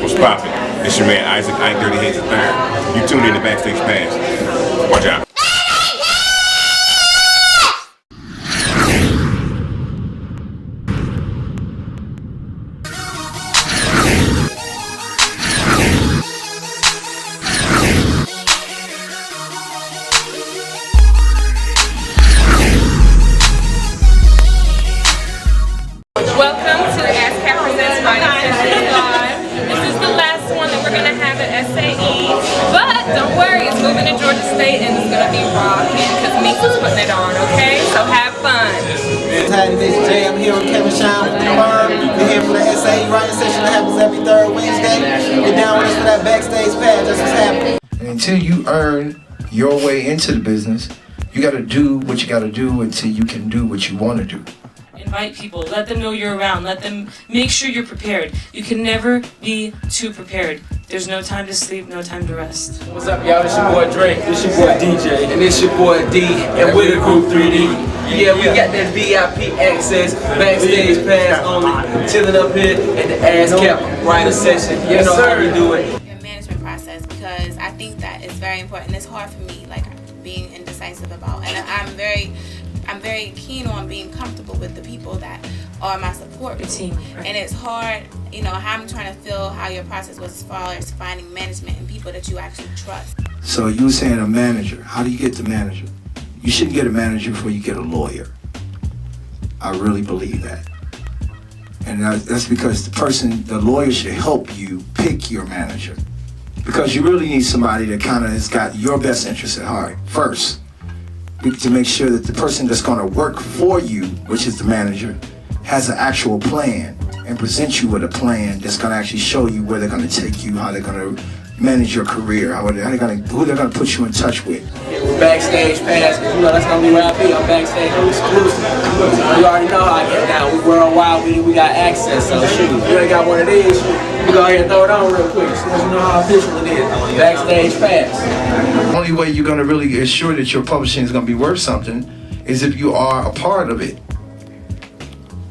What's poppin'? It's your man Isaac, I Ain't Dirty Hands III. You tuned in to Backstage Pass. Watch out. Welcome to ASCAP Presents Final Session Live. This is the last one that we're going to have at SAE, but don't worry, it's moving to Georgia State and it's going to be rocking because Meeks is putting it on, okay? So have fun. Hi, this is Jay. I'm here with Kevin Sean with F.I.R.M. We're here for the SAE writing session that happens every third Wednesday. Get down with us for that backstage pass. That's what's happening. And until you earn your way into the business, you got to do what you got to do until you can do what you want to do. Invite people, let them know you're around, let them make sure you're prepared. You can never be too prepared. There's no time to sleep, no time to rest. What's up, y'all? This your boy Drake, this your boy DJ, and this your boy D, and we're the Group 3D. Yeah, we got that VIP access, backstage pass only, chilling up here at the ASCAP writer session. You know how we do it. Your management process, because I think that is very important. It's hard for me, like being indecisive about, and I'm very keen on being comfortable with the people that are my support team. Right. And it's hard, you know, how I'm trying to feel how your process was as far as finding management and people that you actually trust. So you were saying a manager. How do you get the manager? You shouldn't get a manager before you get a lawyer. I really believe that. And that's because the lawyer should help you pick your manager. Because you really need somebody that kind of has got your best interest at heart first. To make sure that the person that's going to work for you, which is the manager, has an actual plan and present you with a plan that's going to actually show you where they're going to take you, how they're going to manage your career, who they're going to put you in touch with. Backstage pass, you know that's going to be where I be. I'm backstage, I'm exclusive. You already know how I get down. We worldwide, we got access, so shoot. You ain't got one of these, we go ahead and throw it on real quick. So you know how official it is. Backstage pass. The only way you're going to really assure that your publishing is going to be worth something is if you are a part of it.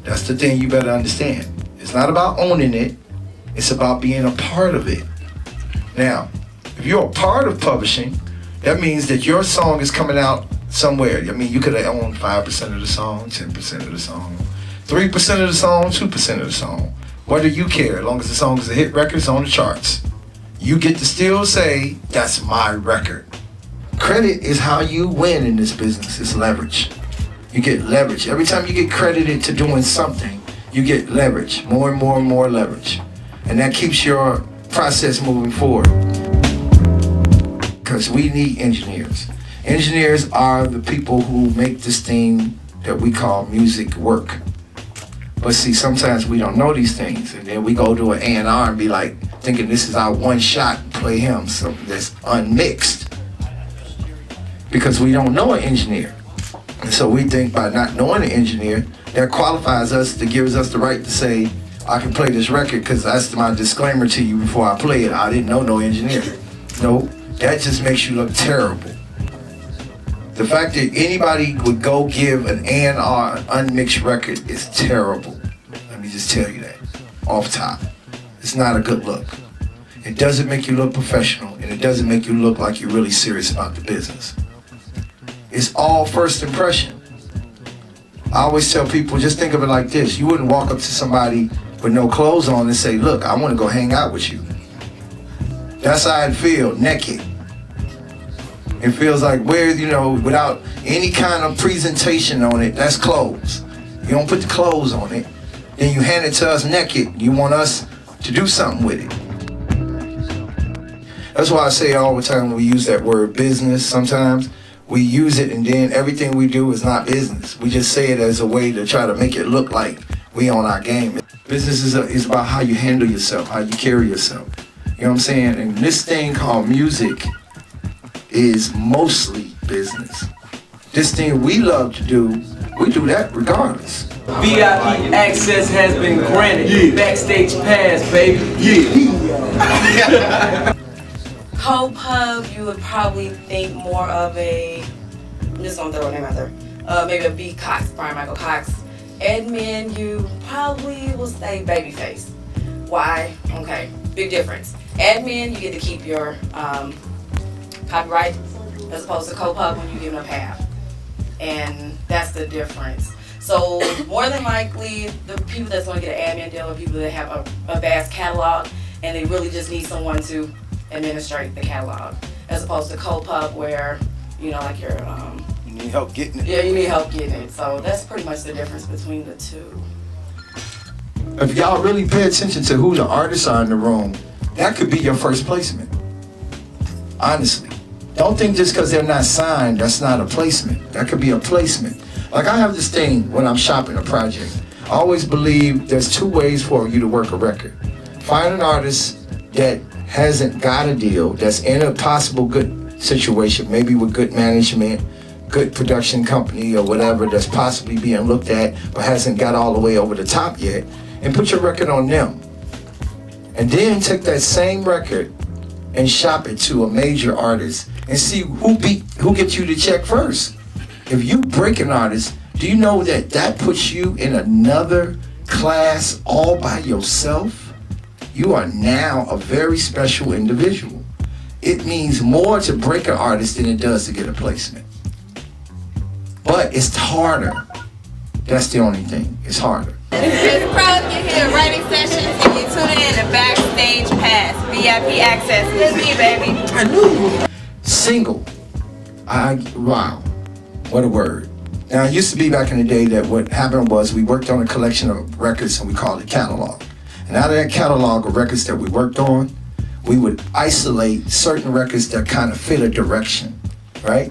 That's the thing you better understand. It's not about owning it, it's about being a part of it. Now, if you're a part of publishing, that means that your song is coming out somewhere. I mean, you could have owned 5% of the song, 10% of the song, 3% of the song, 2% of the song. What do you care? As long as the song is a hit record, it's on the charts. You get to still say, that's my record. Credit is how you win in this business. It's leverage. You get leverage. Every time you get credited to doing something, you get leverage. More and more and more leverage. And that keeps your process moving forward. Because we need engineers. Engineers are the people who make this thing that we call music work. But see, sometimes we don't know these things, and then we go to an A&R and be like, thinking this is our one shot, play him, something that's unmixed. Because we don't know an engineer. And so we think by not knowing an engineer, that qualifies us to give us the right to say, I can play this record because that's my disclaimer to you before I play it. I didn't know no engineer. No, that just makes you look terrible. The fact that anybody would go give an A&R an unmixed record is terrible. Let me just tell you that, off top. It's not a good look. It doesn't make you look professional, and it doesn't make you look like you're really serious about the business. It's all first impression. I always tell people, just think of it like this. You wouldn't walk up to somebody with no clothes on and say, look, I want to go hang out with you. That's how it feels, naked. It feels like without any kind of presentation on it, that's clothes. You don't put the clothes on it, then you hand it to us naked. You want us to do something with it. That's why I say all the time when we use that word business, sometimes we use it and then everything we do is not business. We just say it as a way to try to make it look like we on our game. Business is about how you handle yourself, how you carry yourself. You know what I'm saying? And this thing called music is mostly business. This thing we love to do, we do that regardless. VIP access has been granted. Yeah. Backstage pass, baby. Yeah. Co-pub, you would probably think more of a, I'm just gonna throw a name out there, maybe a B. Cox, Brian Michael Cox. Admin, you probably will say Babyface. Why? Okay. Big difference. Admin, you get to keep your copyright as opposed to co-pub when you give them half. And that's the difference. So more than likely, the people that's going to get an admin deal are people that have a vast catalog and they really just need someone to administrate the catalog, as opposed to co-pub where, you know, like your You need help getting it. yeah, you need help getting it. So that's pretty much the difference between the two. If y'all really pay attention to who the artists are in the room, that could be your first placement. Honestly. Don't think just because they're not signed, that's not a placement. That could be a placement. Like I have this thing when I'm shopping a project. I always believe there's two ways for you to work a record. Find an artist that hasn't got a deal, that's in a possible good situation, maybe with good management, good production company or whatever that's possibly being looked at but hasn't got all the way over the top yet, and put your record on them. And then take that same record and shop it to a major artist and see who gets you the check first. If you break an artist, do you know that that puts you in another class all by yourself? You are now a very special individual. It means more to break an artist than it does to get a placement. But it's harder. That's the only thing. It's harder. It's pros get here writing sessions and you tune in to Backstage Pass, VIP access. It's me, baby. I knew. Single. Wow. What a word. Now, it used to be back in the day that what happened was we worked on a collection of records and we called it catalog. And out of that catalog of records that we worked on, we would isolate certain records that kind of fit a direction, right?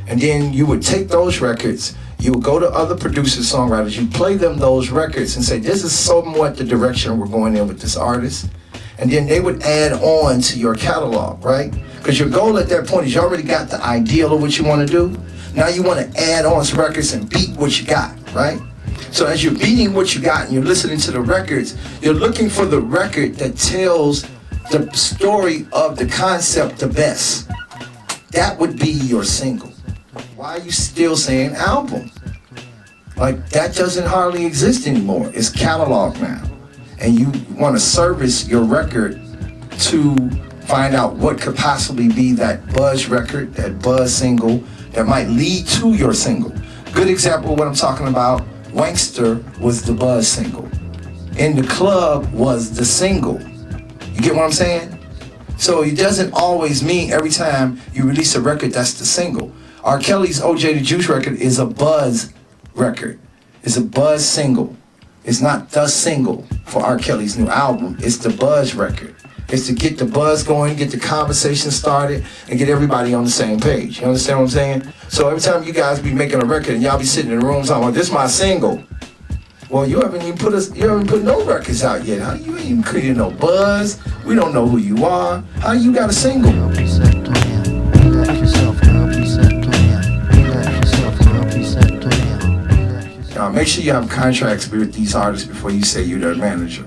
And then you would take those records, you would go to other producers, songwriters, you play them those records and say, this is somewhat the direction we're going in with this artist. And then they would add on to your catalog, right? Because your goal at that point is you already got the ideal of what you want to do. Now you want to add on some records and beat what you got, right? So as you're beating what you got and you're listening to the records, you're looking for the record that tells the story of the concept the best. That would be your single. Why are you still saying album? Like, that doesn't hardly exist anymore. It's catalog now. And you want to service your record to find out what could possibly be that buzz record, that buzz single that might lead to your single. Good example of what I'm talking about, Wankster was the buzz single. In the Club was the single. You get what I'm saying? So it doesn't always mean every time you release a record that's the single. R. Kelly's OJ the Juice record is a buzz record. It's a buzz single. It's not the single for R. Kelly's new album. It's the buzz record. It's to get the buzz going, get the conversation started, and get everybody on the same page. You understand what I'm saying? So every time you guys be making a record and y'all be sitting in the room talking about, this is my single. Well, you haven't even put no records out yet. How you ain't even created no buzz? We don't know who you are. How you got a single? Make sure you have contracts with these artists before you say you're their manager.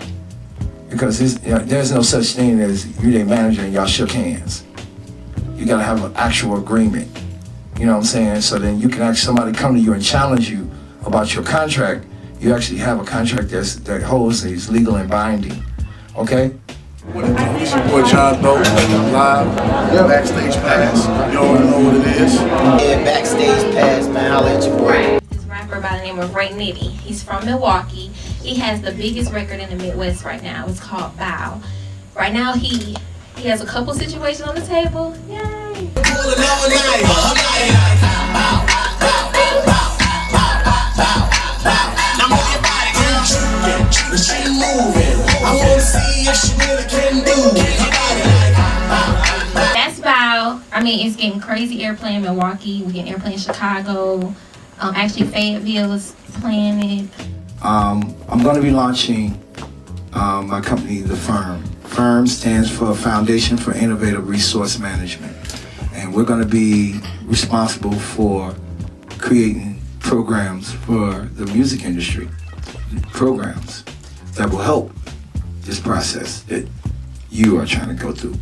Because there's no such thing as you're their manager and y'all shook hands. You gotta have an actual agreement. You know what I'm saying? So then you can actually, somebody come to you and challenge you about your contract. You actually have a contract that holds, is legal and binding. Okay? What it do? It's your boy John Doe, live, Backstage Pass. You already know what it is. Yeah, Backstage Pass, man. I'll let you work. This rapper by the name of Ray Nitty. He's from Milwaukee. He has the biggest record in the Midwest right now. It's called Bow. Right now he has a couple situations on the table. Yay! That's Bow. I mean, it's getting crazy airplay in Milwaukee. We're getting airplay in Chicago. Actually, Fayetteville is playing it. I'm going to be launching my company, the F.I.R.M. F.I.R.M stands for Foundation for Innovative Resource Management. And we're going to be responsible for creating programs for the music industry. Programs that will help this process that you are trying to go through.